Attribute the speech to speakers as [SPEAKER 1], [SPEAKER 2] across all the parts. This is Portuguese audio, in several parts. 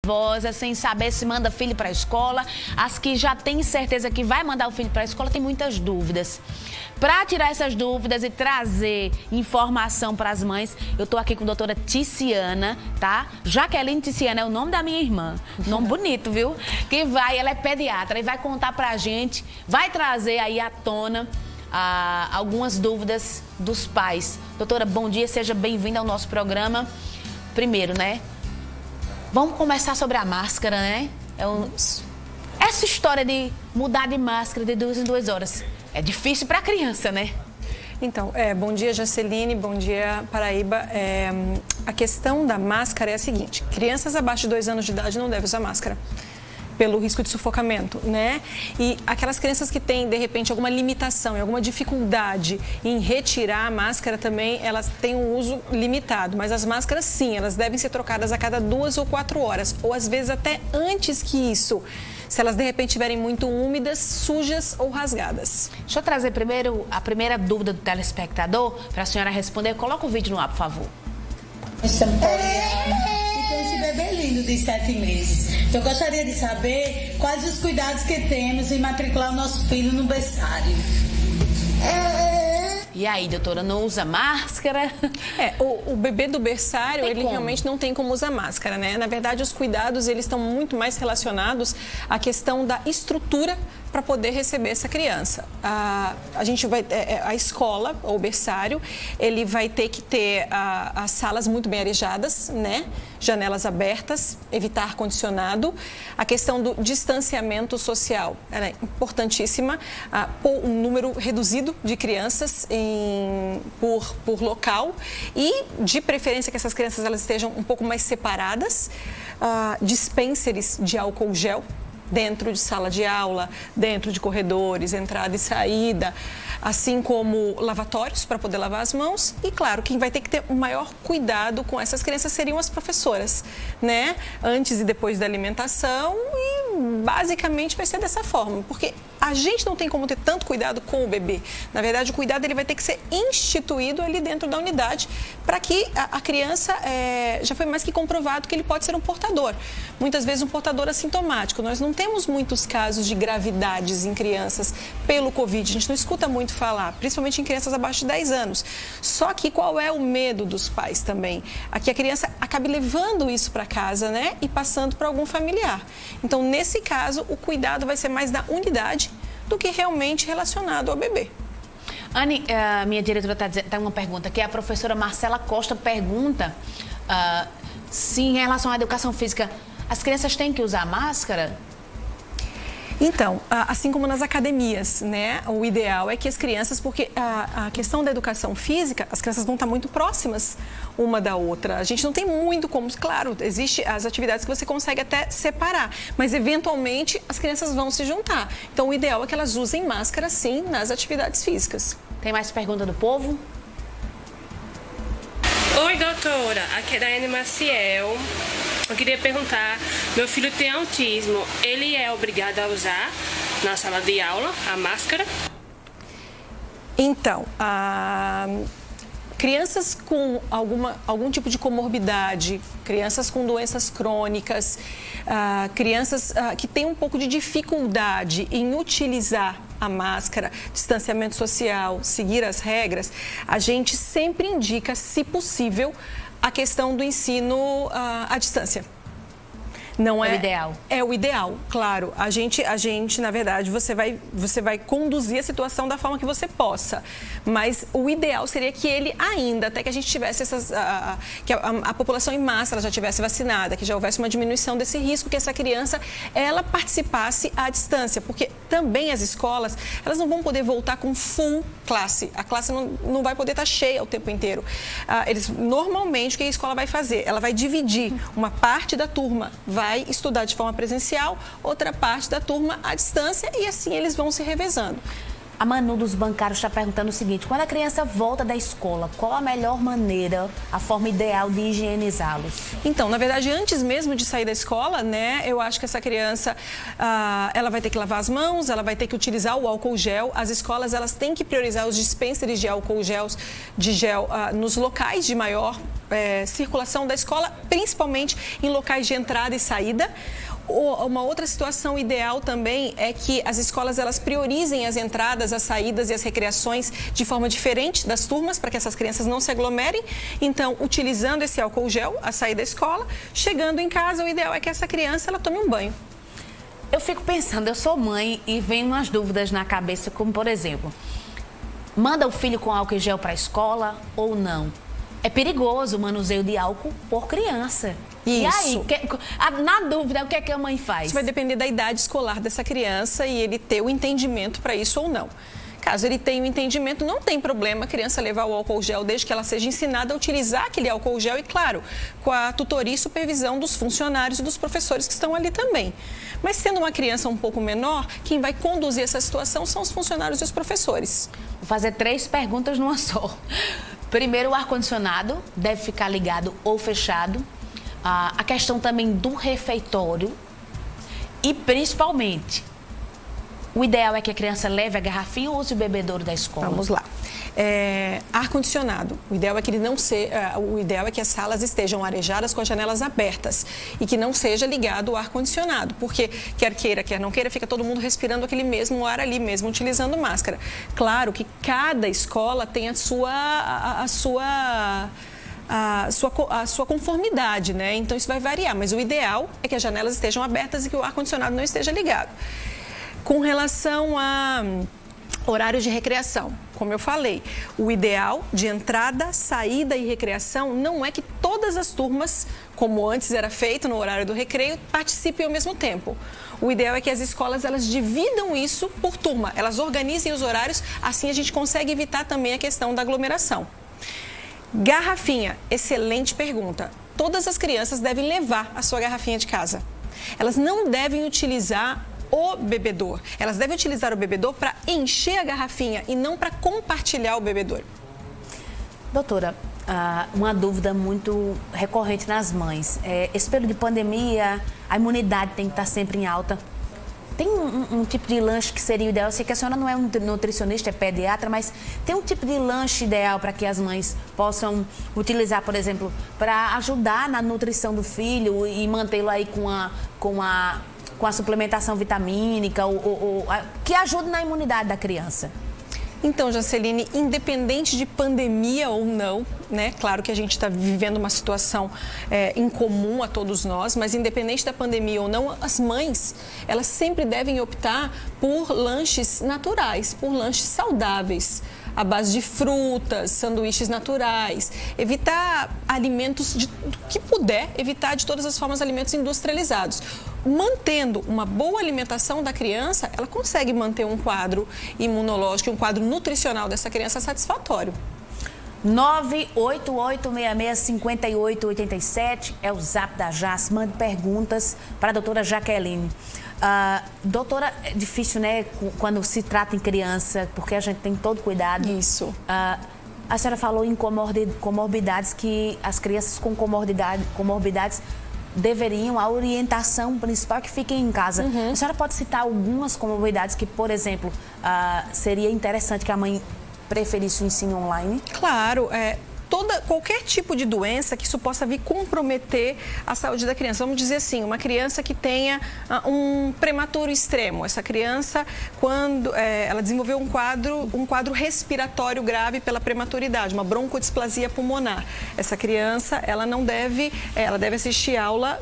[SPEAKER 1] nervosas, sem saber se manda filho para a escola. As que já têm certeza que vai mandar o filho para a escola têm muitas dúvidas. Para tirar essas dúvidas e trazer informação para as mães, eu estou aqui com a doutora Ticiana, tá? Jaqueline Ticiana é o nome da minha irmã. Nome bonito, viu? Ela é pediatra e vai contar para a gente, vai trazer aí à tona algumas dúvidas dos pais. Doutora, bom dia, seja bem-vinda ao nosso programa. Primeiro, né? Vamos começar sobre a máscara, né? Essa história de mudar de máscara de 2 em 2 horas é difícil para a criança, né?
[SPEAKER 2] Então, bom dia, Jaceline, bom dia, Paraíba. A questão da máscara é a seguinte: crianças abaixo de 2 anos de idade não devem usar máscara, pelo risco de sufocamento, né? E aquelas crianças que têm, de repente, alguma limitação e alguma dificuldade em retirar a máscara também, elas têm um uso limitado. Mas as máscaras, sim, elas devem ser trocadas a cada 2 ou 4 horas, ou às vezes até antes que isso, se elas, de repente, estiverem muito úmidas, sujas ou rasgadas.
[SPEAKER 1] Deixa eu trazer primeiro a primeira dúvida do telespectador para a senhora responder. Coloca o vídeo no ar, por favor.
[SPEAKER 3] Estamos e tem esse bebê lindo de 7 meses. Eu gostaria de saber quais os cuidados que temos em matricular o nosso filho no berçário.
[SPEAKER 1] E aí, doutora, não usa máscara?
[SPEAKER 2] O bebê do berçário, ele
[SPEAKER 1] como?
[SPEAKER 2] realmente não tem como usar máscara, né? Na verdade, os cuidados, eles estão muito mais relacionados à questão da estrutura para poder receber essa criança. A escola, ou o berçário, ele vai ter que ter as salas muito bem arejadas, né? Janelas abertas, evitar ar-condicionado. A questão do distanciamento social, ela é importantíssima. Pôr um número reduzido de crianças por local e, de preferência, que essas crianças elas estejam um pouco mais separadas. Dispensers de álcool gel dentro de sala de aula, dentro de corredores, entrada e saída, assim como lavatórios para poder lavar as mãos. E, claro, quem vai ter que ter o maior cuidado com essas crianças seriam as professoras, né? Antes e depois da alimentação, e basicamente vai ser dessa forma, porque a gente não tem como ter tanto cuidado com o bebê. Na verdade, o cuidado ele vai ter que ser instituído ali dentro da unidade para que a criança, já foi mais que comprovado que ele pode ser um portador. Muitas vezes um portador assintomático. Nós não temos muitos casos de gravidades em crianças pelo Covid. A gente não escuta muito falar, principalmente em crianças abaixo de 10 anos. Só que qual é o medo dos pais também? A que a criança acabe levando isso para casa, né? E passando para algum familiar. Então, nesse caso, o cuidado vai ser mais da unidade do que realmente relacionado ao bebê.
[SPEAKER 1] Anne, minha diretora está uma pergunta que a professora Marcela Costa pergunta se em relação à educação física as crianças têm que usar máscara?
[SPEAKER 2] Então, assim como nas academias, né? O ideal é que as crianças, porque a questão da educação física, as crianças vão estar muito próximas uma da outra. A gente não tem muito como, claro, existem as atividades que você consegue até separar, mas eventualmente as crianças vão se juntar. Então, o ideal é que elas usem máscara, sim, nas atividades físicas.
[SPEAKER 1] Tem mais pergunta do povo?
[SPEAKER 4] Oi, doutora. Aqui é Daiane Maciel. Eu queria perguntar, meu filho tem autismo, ele é obrigado a usar na sala de aula a máscara?
[SPEAKER 2] Então, crianças com algum tipo de comorbidade, crianças com doenças crônicas, crianças que têm um pouco de dificuldade em utilizar a máscara, distanciamento social, seguir as regras, a gente sempre indica, se possível, a questão do ensino à distância. Não é
[SPEAKER 1] o ideal.
[SPEAKER 2] É o ideal, claro. A gente, na verdade, você vai conduzir a situação da forma que você possa. Mas o ideal seria que ele ainda, até que a gente tivesse que a população em massa ela já tivesse vacinada, que já houvesse uma diminuição desse risco, que essa criança, ela participasse à distância. Porque também as escolas, elas não vão poder voltar com full classe. A classe não vai poder estar cheia o tempo inteiro. Normalmente, o que a escola vai fazer? Ela vai dividir uma parte da turma, vai estudar de forma presencial, outra parte da turma à distância e assim eles vão se revezando.
[SPEAKER 1] A Manu dos bancários está perguntando o seguinte: quando a criança volta da escola, qual a melhor maneira, a forma ideal de higienizá-los?
[SPEAKER 2] Então, na verdade, antes mesmo de sair da escola, né, eu acho que essa criança, ela vai ter que lavar as mãos, ela vai ter que utilizar o álcool gel. As escolas, elas têm que priorizar os dispensers de álcool gel nos locais de maior circulação da escola, principalmente em locais de entrada e saída. Uma outra situação ideal também é que as escolas elas priorizem as entradas, as saídas e as recreações de forma diferente das turmas, para que essas crianças não se aglomerem. Então, utilizando esse álcool gel, a sair da escola, chegando em casa, o ideal é que essa criança ela tome um banho.
[SPEAKER 1] Eu fico pensando, eu sou mãe e vem umas dúvidas na cabeça, como por exemplo, manda o filho com álcool gel para a escola ou não? É perigoso o manuseio de álcool por criança.
[SPEAKER 2] Isso.
[SPEAKER 1] E aí, na dúvida, o que é que a mãe faz?
[SPEAKER 2] Isso vai depender da idade escolar dessa criança e ele ter o entendimento para isso ou não. Caso ele tenha o entendimento, não tem problema a criança levar o álcool gel, desde que ela seja ensinada a utilizar aquele álcool gel e, claro, com a tutoria e supervisão dos funcionários e dos professores que estão ali também. Mas sendo uma criança um pouco menor, quem vai conduzir essa situação são os funcionários e os professores.
[SPEAKER 1] Vou fazer 3 perguntas numa só. Primeiro, o ar-condicionado deve ficar ligado ou fechado. A questão também do refeitório e, principalmente, o ideal é que a criança leve a garrafinha ou use o bebedouro da escola.
[SPEAKER 2] Vamos lá. Ar-condicionado. O ideal é que o ideal é que as salas estejam arejadas com as janelas abertas e que não seja ligado o ar-condicionado, porque quer queira, quer não queira, fica todo mundo respirando aquele mesmo ar ali, mesmo utilizando máscara. Claro que cada escola tem a sua conformidade, né? Então isso vai variar, mas o ideal é que as janelas estejam abertas e que o ar-condicionado não esteja ligado. Com relação a horário de recreação, como eu falei, o ideal de entrada, saída e recreação não é que todas as turmas, como antes era feito no horário do recreio, participem ao mesmo tempo. O ideal é que as escolas elas dividam isso por turma, elas organizem os horários, assim a gente consegue evitar também a questão da aglomeração. Garrafinha, excelente pergunta. Todas as crianças devem levar a sua garrafinha de casa. Elas não devem utilizar o bebedor. Elas devem utilizar o bebedor para encher a garrafinha e não para compartilhar o bebedor.
[SPEAKER 1] Doutora, uma dúvida muito recorrente nas mães. Esse período de pandemia, a imunidade tem que estar sempre em alta. Tem um tipo de lanche que seria ideal? Eu sei que a senhora não é um nutricionista, é pediatra, mas tem um tipo de lanche ideal para que as mães possam utilizar, por exemplo, para ajudar na nutrição do filho e mantê-lo aí com a suplementação vitamínica, que ajude na imunidade da criança?
[SPEAKER 2] Então, Jaceline, independente de pandemia ou não, né? Claro que a gente está vivendo uma situação incomum a todos nós, mas independente da pandemia ou não, as mães, elas sempre devem optar por lanches naturais, por lanches saudáveis, à base de frutas, sanduíches naturais, evitar alimentos do que puder, evitar de todas as formas alimentos industrializados. Mantendo uma boa alimentação da criança, ela consegue manter um quadro imunológico, um quadro nutricional dessa criança satisfatório.
[SPEAKER 1] 988665887 é o zap da JAS. Mande perguntas para a doutora Jaqueline. Doutora, é difícil, né, quando se trata em criança, porque a gente tem todo cuidado.
[SPEAKER 2] Isso.
[SPEAKER 1] A senhora falou em comorbidades, que as crianças com comorbidades deveriam, a orientação principal é que fiquem em casa. A senhora pode citar algumas comorbidades que, por exemplo, seria interessante que a mãe preferisse o ensino online?
[SPEAKER 2] Claro, qualquer tipo de doença que isso possa vir comprometer a saúde da criança. Vamos dizer assim, uma criança que tenha um prematuro extremo. Essa criança, quando ela desenvolveu um quadro respiratório grave pela prematuridade, uma broncodisplasia pulmonar. Essa criança, ela deve assistir aula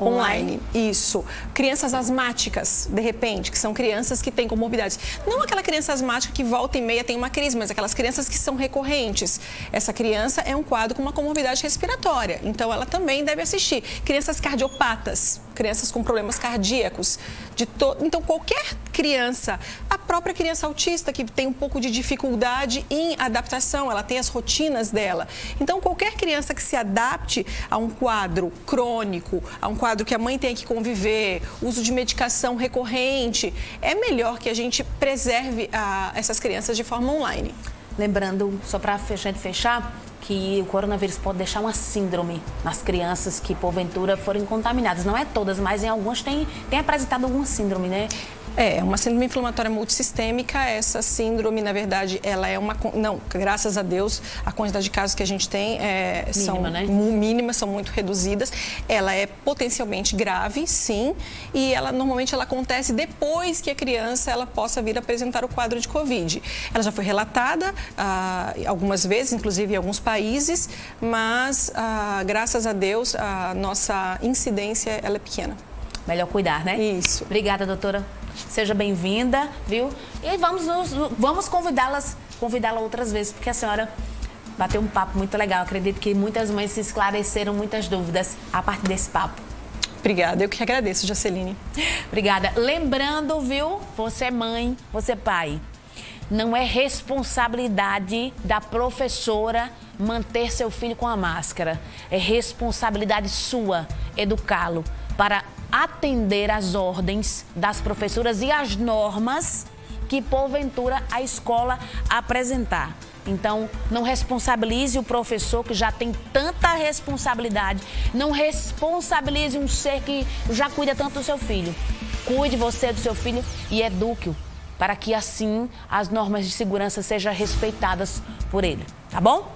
[SPEAKER 2] online. Isso. Crianças asmáticas, de repente, que são crianças que têm comorbidades. Não aquela criança asmática que volta e meia tem uma crise, mas aquelas crianças que são recorrentes. Essa criança é um quadro com uma comorbidade respiratória, então ela também deve assistir. Crianças cardiopatas, crianças com problemas cardíacos, Então, qualquer criança, a própria criança autista que tem um pouco de dificuldade em adaptação, ela tem as rotinas dela. Então, qualquer criança que se adapte a um quadro crônico, a um quadro que a mãe tem que conviver, uso de medicação recorrente, é melhor que a gente preserve essas crianças de forma online.
[SPEAKER 1] Lembrando, só para a gente fechar, que o coronavírus pode deixar uma síndrome nas crianças que, porventura, forem contaminadas. Não é todas, mas em algumas tem apresentado alguma síndrome, né?
[SPEAKER 2] É, uma síndrome inflamatória multissistêmica. Essa síndrome, na verdade, ela é uma... Não, graças a Deus, a quantidade de casos que a gente tem são mínimas, são muito reduzidas. Ela é potencialmente grave, sim, e normalmente ela acontece depois que a criança ela possa vir apresentar o quadro de Covid. Ela já foi relatada algumas vezes, inclusive em alguns países, mas graças a Deus a nossa incidência ela é pequena.
[SPEAKER 1] Melhor cuidar, né?
[SPEAKER 2] Isso.
[SPEAKER 1] Obrigada, doutora. Seja bem-vinda, viu? E vamos convidá-la outras vezes, porque a senhora bateu um papo muito legal. Acredito que muitas mães se esclareceram muitas dúvidas a partir desse papo.
[SPEAKER 2] Obrigada, eu que agradeço, Jaceline.
[SPEAKER 1] Obrigada. Lembrando, viu? Você é mãe, você é pai. Não é responsabilidade da professora manter seu filho com a máscara. É responsabilidade sua educá-lo para atender às ordens das professoras e às normas que, porventura, a escola apresentar. Então, não responsabilize o professor que já tem tanta responsabilidade. Não responsabilize um ser que já cuida tanto do seu filho. Cuide você do seu filho e eduque-o, para que, assim, as normas de segurança sejam respeitadas por ele. Tá bom?